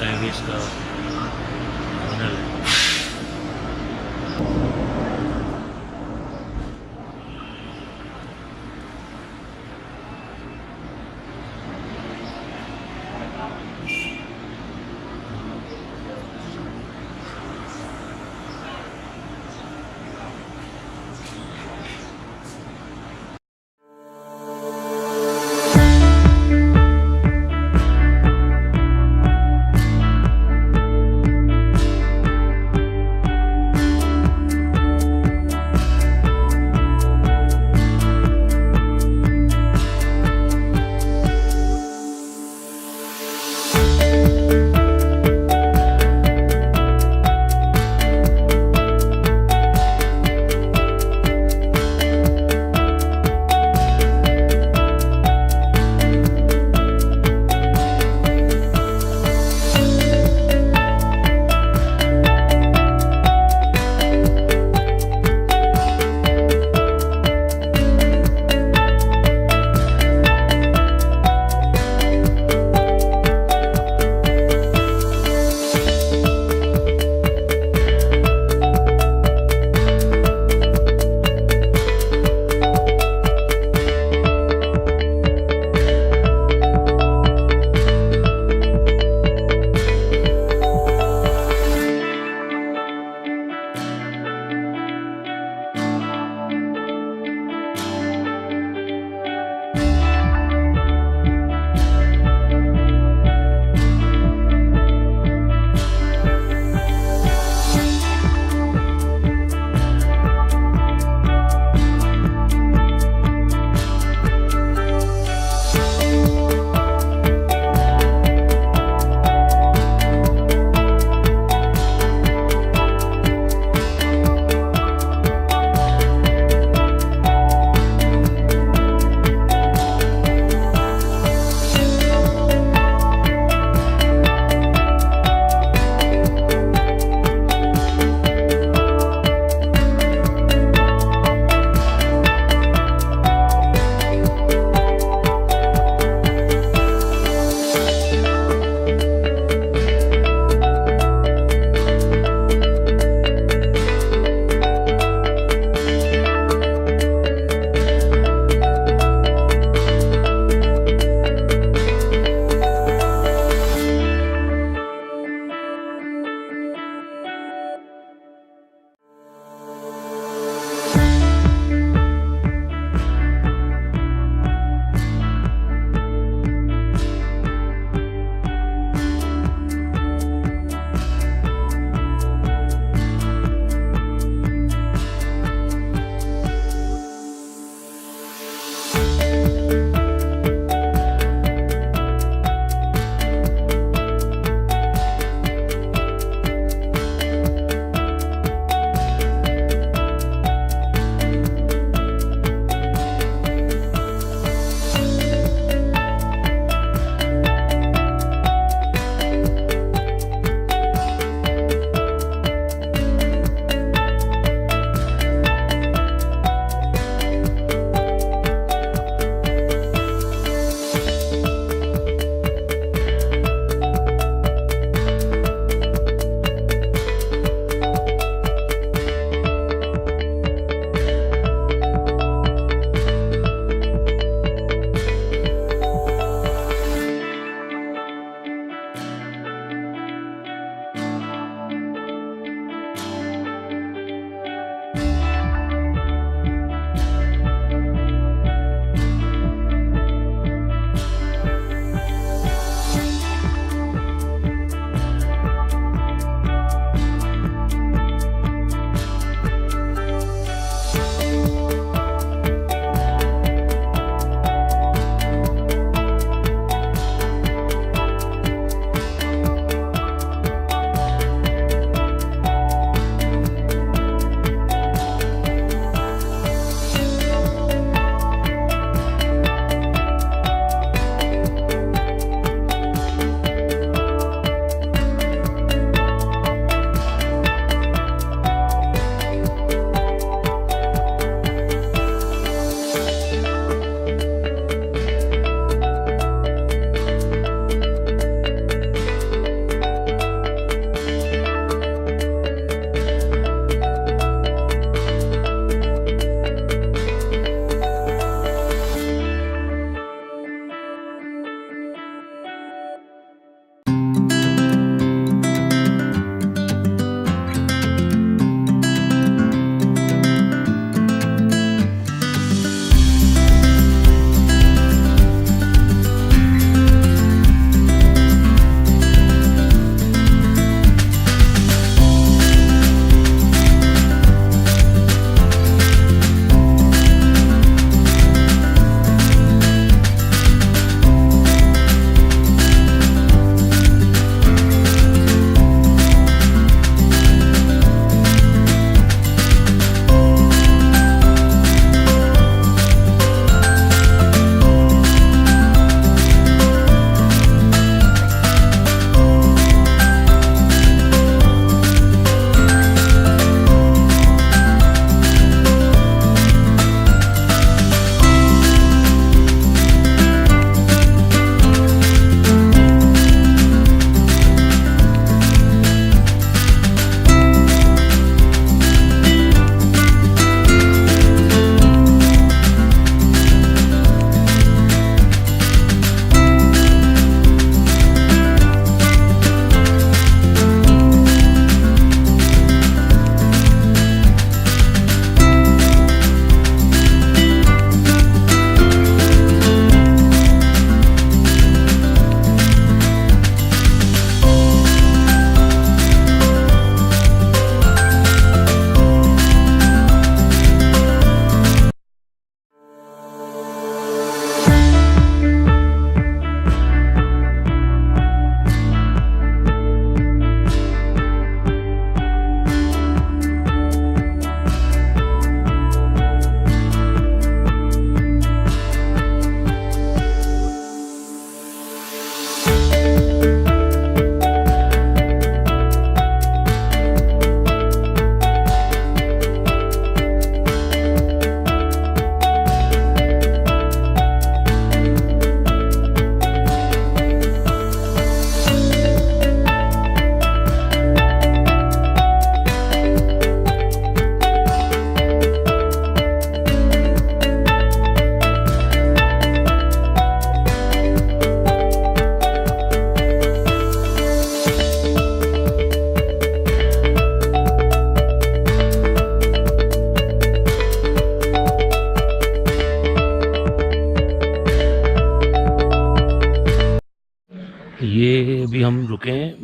Travis ke Ronald.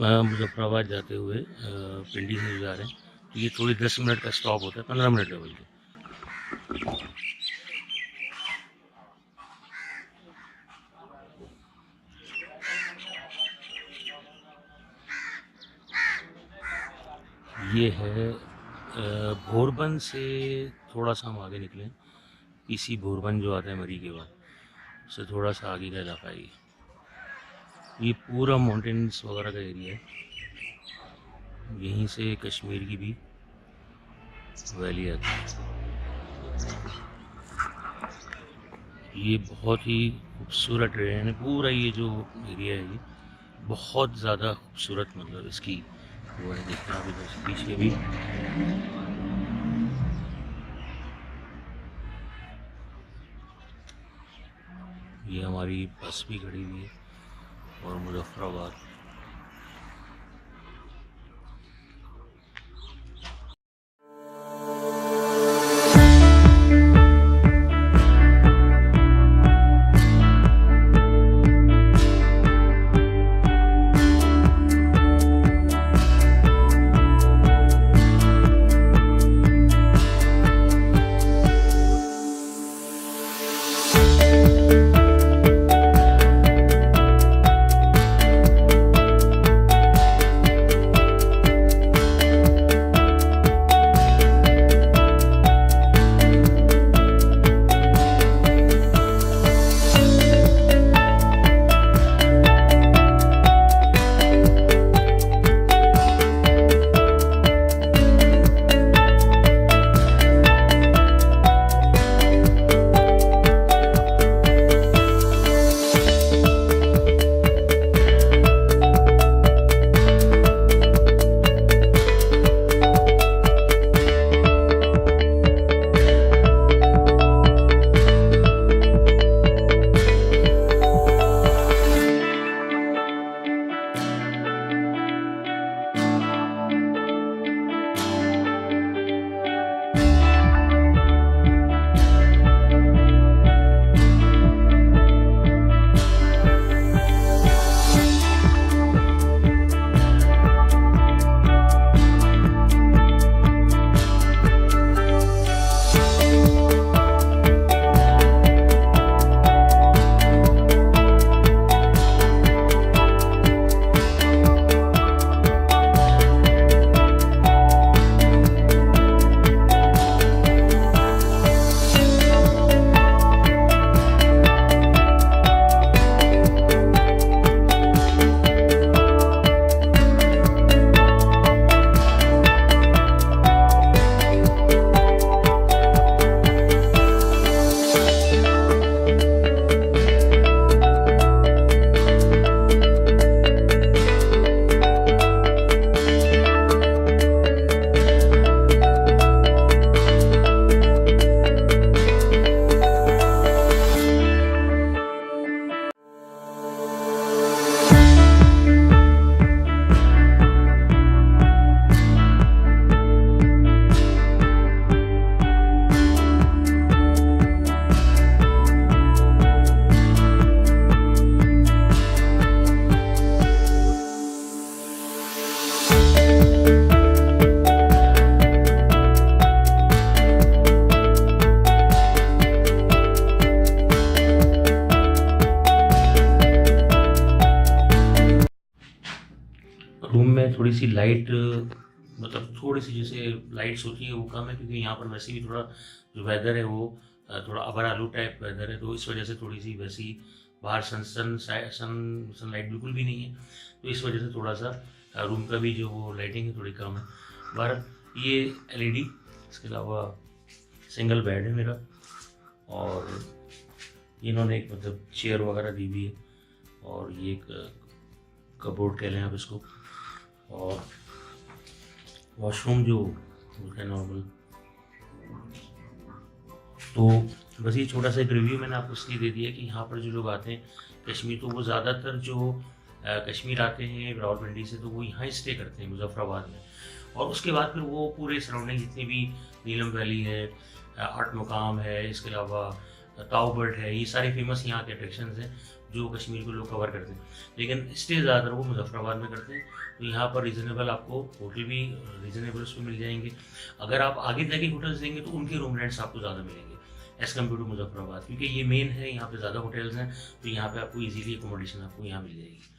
Muzaffarabad जाते हुए पिंडी से जा रहे हैं, तो ये थोड़ी 10 मिनट का स्टॉप होता है, 15 मिनट का बल्कि। ये है भोरबन से थोड़ा सा हम आगे निकले, पीसी भोरबन जो आता है मरी के बाद, उससे थोड़ा सा आगे का इलाका है ये पूरा माउंटेन्स वगैरह का एरिया है। यहीं से कश्मीर की भी वैली आती है। ये बहुत ही खूबसूरत ट्रेन है, पूरा ये जो एरिया है ये बहुत ज़्यादा खूबसूरत, मतलब इसकी वो है, देखना आप इधर से पीछे भी ये हमारी बस भी खड़ी हुई है और मुजफ्फराबाद। रूम में थोड़ी सी लाइट, मतलब थोड़ी सी जैसे लाइट्स होती है वो कम है, क्योंकि यहाँ पर वैसे भी थोड़ा जो वेदर है वो थोड़ा अबर आलू टाइप वेदर है, तो इस वजह से थोड़ी सी वैसी बाहर सनलाइट बिल्कुल भी नहीं है, तो इस वजह से थोड़ा सा रूम का भी जो वो लाइटिंग है थोड़ी कम है। बाहर ये LED, इसके अलावा सिंगल बेड है मेरा, और इन्होंने एक मतलब चेयर वगैरह दी हुई है, और ये एक कबोर्ड कह लें आप इसको, और वॉशरूम जो होता है नॉर्मल। तो बस ये छोटा सा एक रिव्यू मैंने आपको इसलिए दे दिया कि यहाँ पर जो लोग आते हैं कश्मीर, तो वो ज़्यादातर जो कश्मीर आते हैं रावलपिंडी से, तो वो यहाँ ही स्टे करते हैं मुजफ्फराबाद में, और उसके बाद फिर वो पूरे सराउंडिंग जितनी भी नीलम वैली है, आठ मकाम है, इसके अलावा ताऊ बर्ड है, ये सारे फेमस यहाँ के अट्रैक्शंस हैं, जो कश्मीर को लोग कवर करते हैं, लेकिन स्टे ज़्यादातर वो मुजफ्फराबाद में करते हैं। तो यहाँ पर रीज़नेबल आपको होटल भी रीज़नेबल उसमें मिल जाएंगे। अगर आप आगे जाके होटल्स देंगे तो उनके रूम रेंट्स आपको ज़्यादा मिलेंगे एज़ कम्पेयर टू मुजफ्फराबाद, क्योंकि ये मेन है, यहाँ पे ज़्यादा होटल्स हैं, तो यहाँ पे आपको इजीली एकोमोडेशन आपको यहाँ मिल जाएगी।